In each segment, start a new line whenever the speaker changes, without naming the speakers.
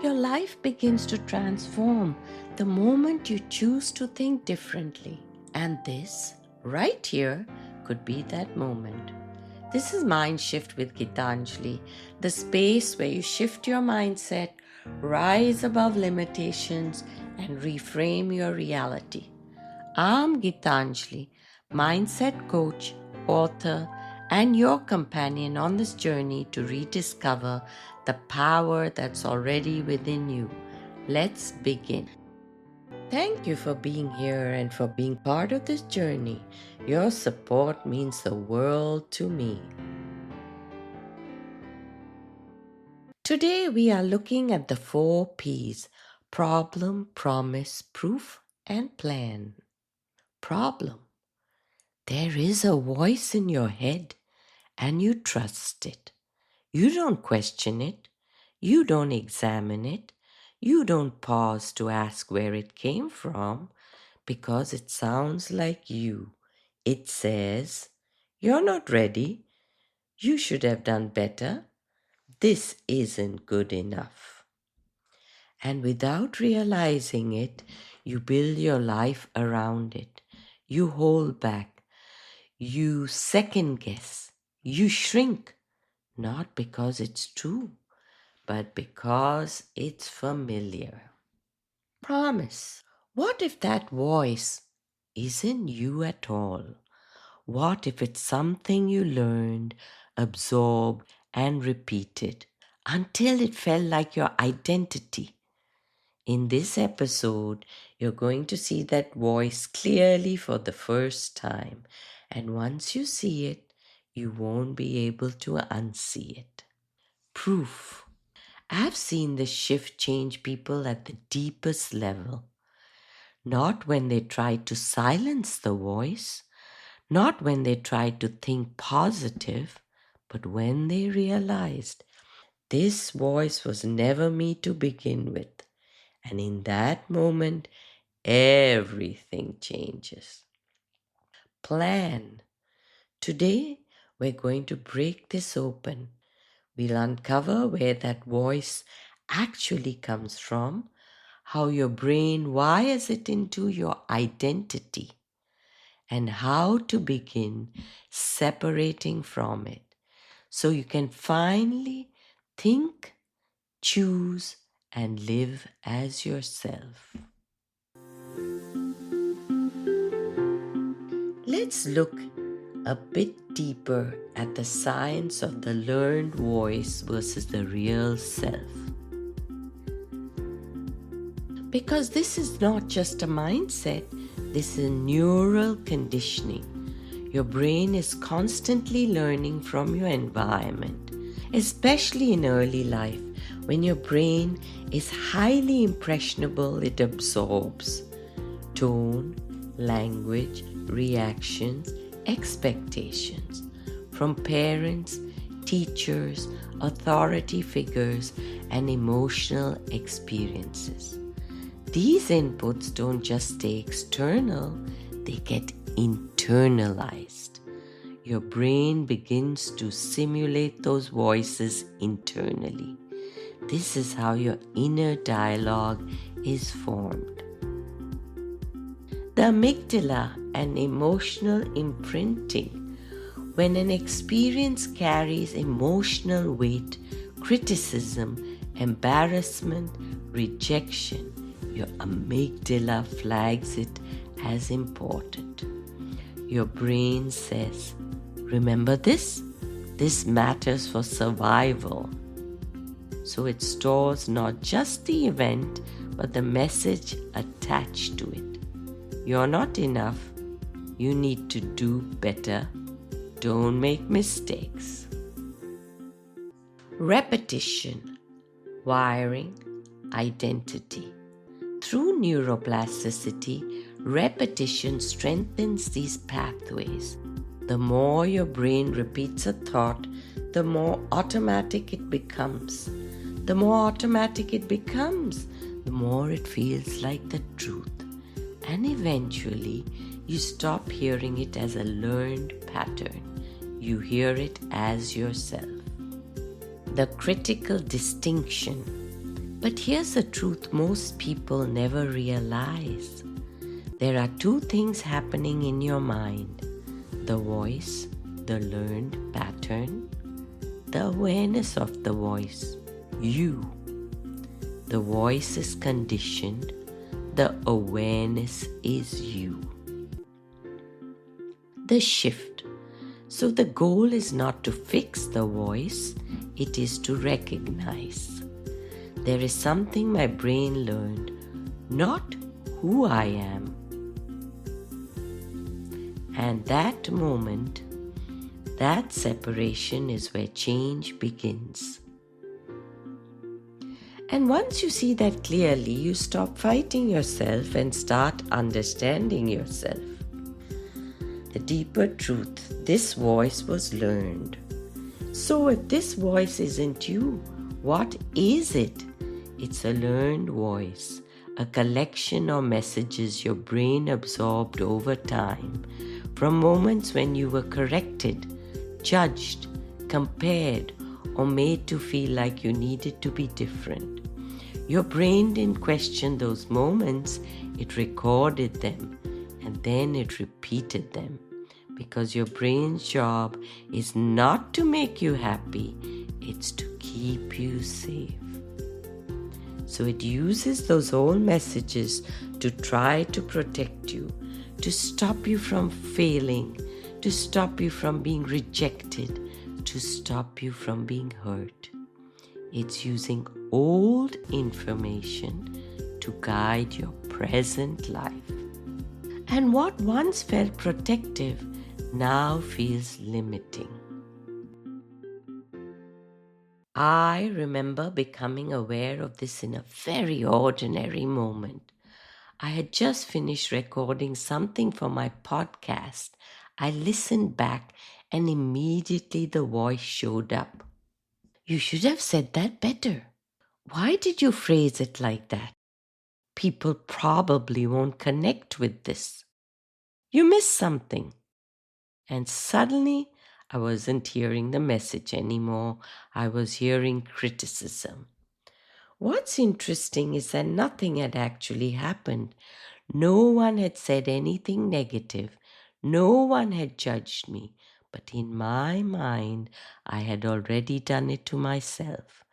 Your life begins to transform the moment you choose to think differently. And this, right here, could be that moment. This is Mindshift with Geetanjali, the space where you shift your mindset, rise above limitations, and reframe your reality. I'm Geetanjali, mindset coach, author, and your companion on this journey to rediscover the power that's already within you. Let's begin. Thank you for being here and for being part of this journey. Your support means the world to me. Today we are looking at the 4 P's: problem, promise, proof, and plan. Problem. There is a voice in your head and you trust it. You don't question it. You don't examine it. You don't pause to ask where it came from because it sounds like you. It says, "You're not ready. You should have done better. This isn't good enough." And without realizing it, you build your life around it. You hold back. You second guess. You shrink. Not because it's true, but because it's familiar. Promise. What if that voice isn't you at all? What if it's something you learned, absorbed, and repeated until it felt like your identity? In this episode, you're going to see that voice clearly for the first time. And once you see it, you won't be able to unsee it. Proof. I've seen this shift change people at the deepest level. Not when they tried to silence the voice, not when they tried to think positive, but when they realized this voice was never me to begin with. And in that moment, everything changes. Plan. Today, we're going to break this open. We'll uncover where that voice actually comes from, how your brain wires it into your identity, and how to begin separating from it so you can finally think, choose, and live as yourself. Let's look a bit deeper at the science of the learned voice versus the real self. Because this is not just a mindset, this is neural conditioning. Your brain is constantly learning from your environment, especially in early life. When your brain is highly impressionable, it absorbs tone, language, reactions, expectations from parents, teachers, authority figures, and emotional experiences. These inputs don't just stay external, they get internalized. Your brain begins to simulate those voices internally. This is how your inner dialogue is formed. The amygdala and emotional imprinting. When an experience carries emotional weight, criticism, embarrassment, rejection, your amygdala flags it as important. Your brain says, "Remember this? This matters for survival." So it stores not just the event, but the message attached to it. You're not enough. You need to do better. Don't make mistakes. Repetition, wiring, identity. Through neuroplasticity, repetition strengthens these pathways. The more your brain repeats a thought, the more automatic it becomes. The more automatic it becomes, the more it feels like the truth. And eventually, you stop hearing it as a learned pattern. You hear it as yourself. The critical distinction. But here's the truth most people never realize. There are two things happening in your mind: the voice, the learned pattern, the awareness of the voice, you. The voice is conditioned, the awareness is you. The shift. So the goal is not to fix the voice, it is to recognize. There is something my brain learned, not who I am. And that moment, that separation is where change begins. And once you see that clearly, you stop fighting yourself and start understanding yourself. The deeper truth, this voice was learned. So if this voice isn't you, what is it? It's a learned voice, a collection of messages your brain absorbed over time, from moments when you were corrected, judged, compared, or made to feel like you needed to be different. Your brain didn't question those moments, it recorded them, and then it repeated them. Because your brain's job is not to make you happy, it's to keep you safe. So it uses those old messages to try to protect you, to stop you from failing, to stop you from being rejected, to stop you from being hurt. It's using old information to guide your present life. And what once felt protective now feels limiting. I remember becoming aware of this in a very ordinary moment. I had just finished recording something for my podcast. I listened back and immediately the voice showed up. You should have said that better. Why did you phrase it like that? People probably won't connect with this. You missed something. And suddenly, I wasn't hearing the message anymore. I was hearing criticism. What's interesting is that nothing had actually happened. No one had said anything negative. No one had judged me. But in my mind, I had already done it to myself.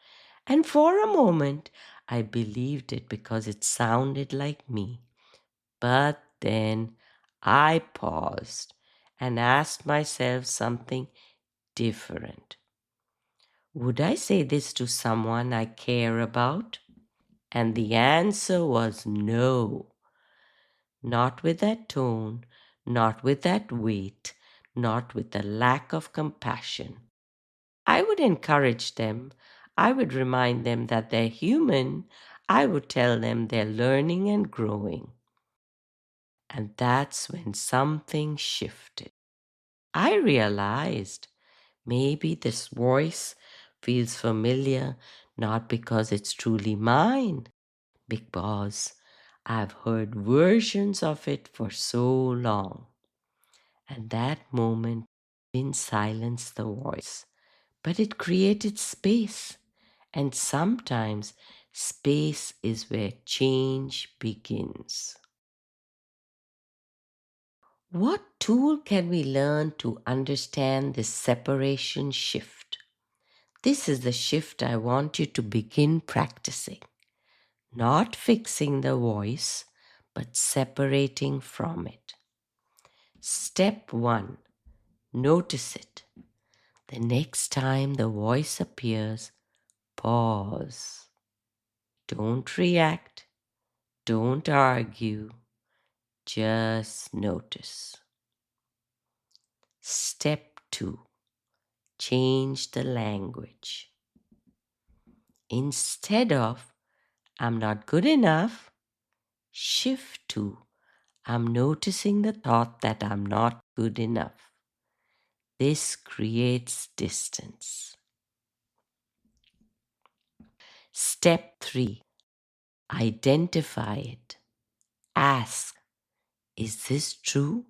And for a moment, I believed it because it sounded like me. But then I paused and asked myself something different. Would I say this to someone I care about? And the answer was no. Not with that tone, not with that weight, not with the lack of compassion. I would encourage them. I would remind them that they're human. I would tell them they're learning and growing. And that's when something shifted. I realized maybe this voice feels familiar not because it's truly mine, because I've heard versions of it for so long. And that moment didn't silence the voice, but it created space. And sometimes space is where change begins. What tool can we learn to understand this separation shift? This is the shift I want you to begin practicing. Not fixing the voice, but separating from it. Step 1. Notice it. The next time the voice appears, pause. Don't react. Don't argue. Just notice. Step 2. Change the language. Instead of, I'm not good enough, shift to, I'm noticing the thought that I'm not good enough. This creates distance. Step 3. Identify it. Ask, is this true?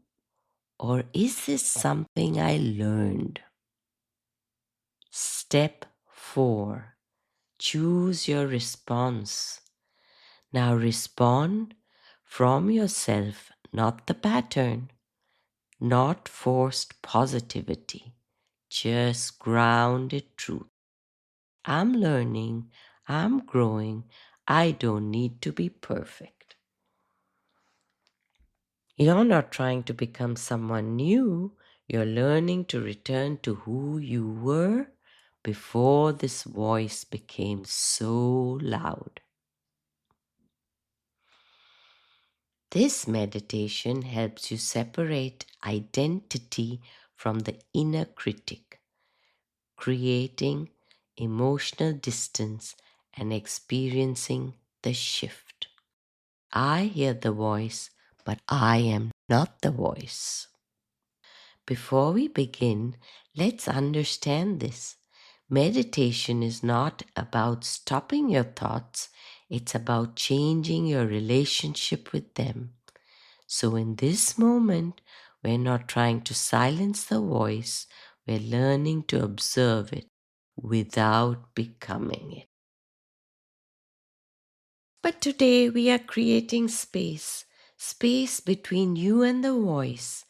Or is this something I learned? Step 4. Choose your response. Now respond from yourself, not the pattern, not forced positivity, just grounded truth. I'm learning, I'm growing, I don't need to be perfect. You're not trying to become someone new, you're learning to return to who you were before this voice became so loud. This meditation helps you separate identity from the inner critic, creating emotional distance and experiencing the shift. I hear the voice, but I am not the voice. Before we begin, let's understand this. Meditation is not about stopping your thoughts, it's about changing your relationship with them. So, in this moment, we're not trying to silence the voice, we're learning to observe it without becoming it. But today, we are creating space between you and the voice.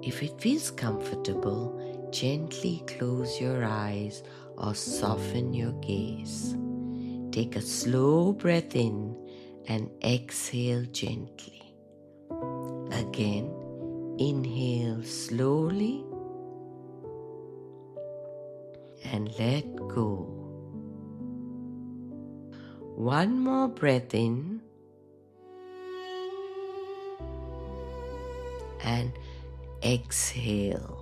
If it feels comfortable, gently close your eyes or soften your gaze. Take a slow breath in and exhale gently. Again, inhale slowly and let go. One more breath in and exhale.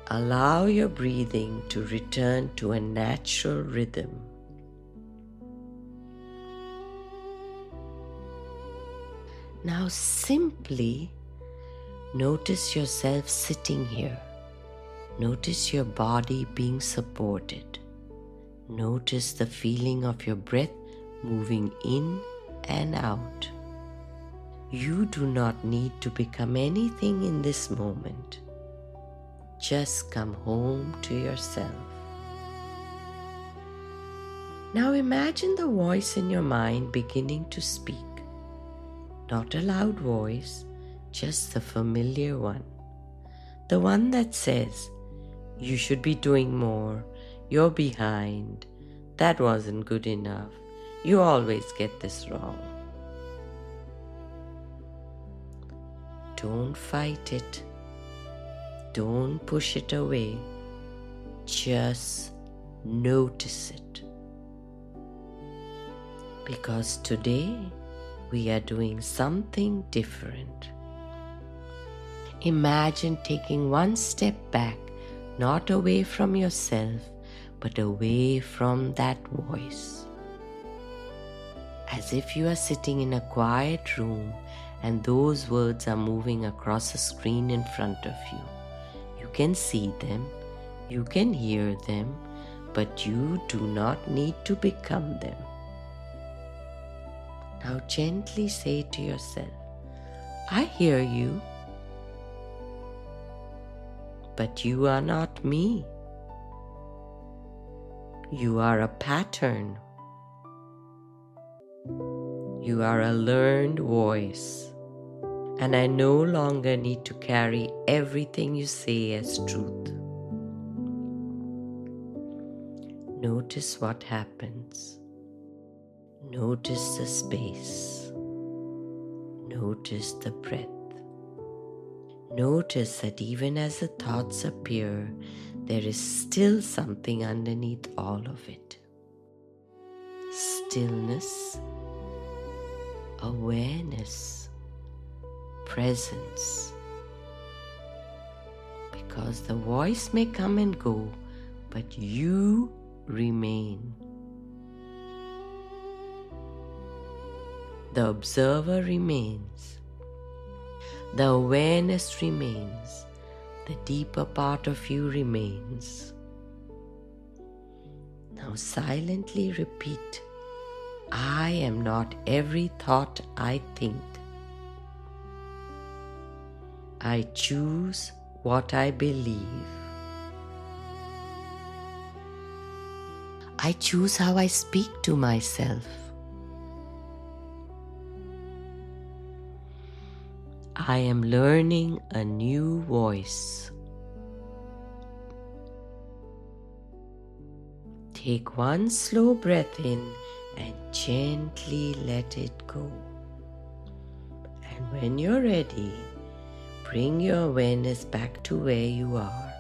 Allow your breathing to return to a natural rhythm. Now simply notice yourself sitting here. Notice your body being supported. Notice the feeling of your breath moving in and out. You do not need to become anything in this moment. Just come home to yourself. Now imagine the voice in your mind beginning to speak. Not a loud voice, just the familiar one. The one that says, "You should be doing more, you're behind, that wasn't good enough, you always get this wrong." Don't fight it. Don't push it away. Just notice it. Because today we are doing something different. Imagine taking one step back, not away from yourself, but away from that voice. As if you are sitting in a quiet room and those words are moving across a screen in front of you. You can see them, you can hear them, but you do not need to become them. Now gently say to yourself, "I hear you, but you are not me. You are a pattern. You are a learned voice, and I no longer need to carry everything you say as truth." Notice what happens. Notice the space. Notice the breath. Notice that even as the thoughts appear, there is still something underneath all of it. Stillness, awareness, presence. Because the voice may come and go, but you remain. The observer remains. The awareness remains. The deeper part of you remains. Now silently repeat, "I am not every thought I think. I choose what I believe." I choose how I speak to myself. I am learning a new voice. Take one slow breath in and gently let it go. And when you're ready, bring your awareness back to where you are.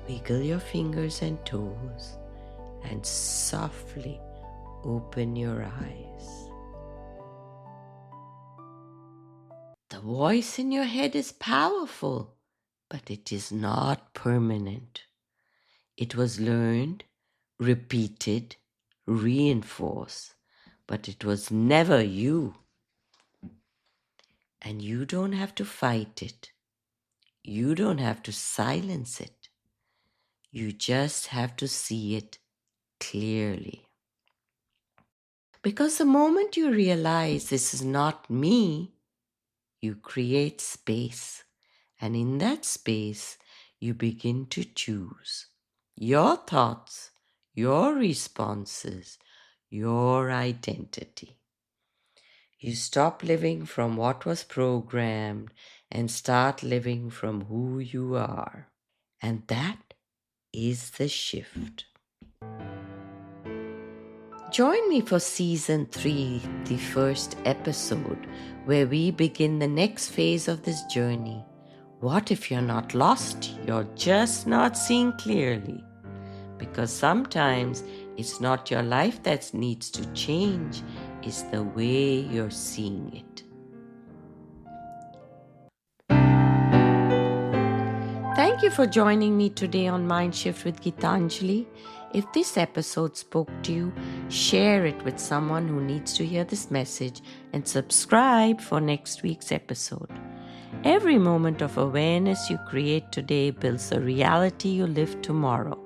Wiggle your fingers and toes and softly open your eyes. The voice in your head is powerful, but it is not permanent. It was learned, repeated, reinforced, but it was never you. And you don't have to fight it. You don't have to silence it. You just have to see it clearly. Because the moment you realize this is not me, you create space. And in that space, you begin to choose your thoughts, your responses, your identity. You stop living from what was programmed and start living from who you are. And that is the shift. Join me for season 3, the first episode, where we begin the next phase of this journey. What if you're not lost? You're just not seeing clearly. Because sometimes it's not your life that needs to change, it's the way you're seeing it. Thank you for joining me today on Mindshift with Geetanjali. If this episode spoke to you, share it with someone who needs to hear this message and subscribe for next week's episode. Every moment of awareness you create today builds the reality you live tomorrow.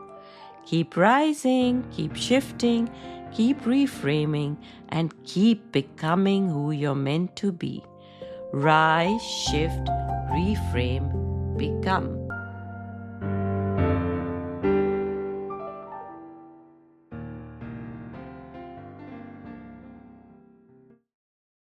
Keep rising, keep shifting, keep reframing, and keep becoming who you're meant to be. Rise, shift, reframe, become.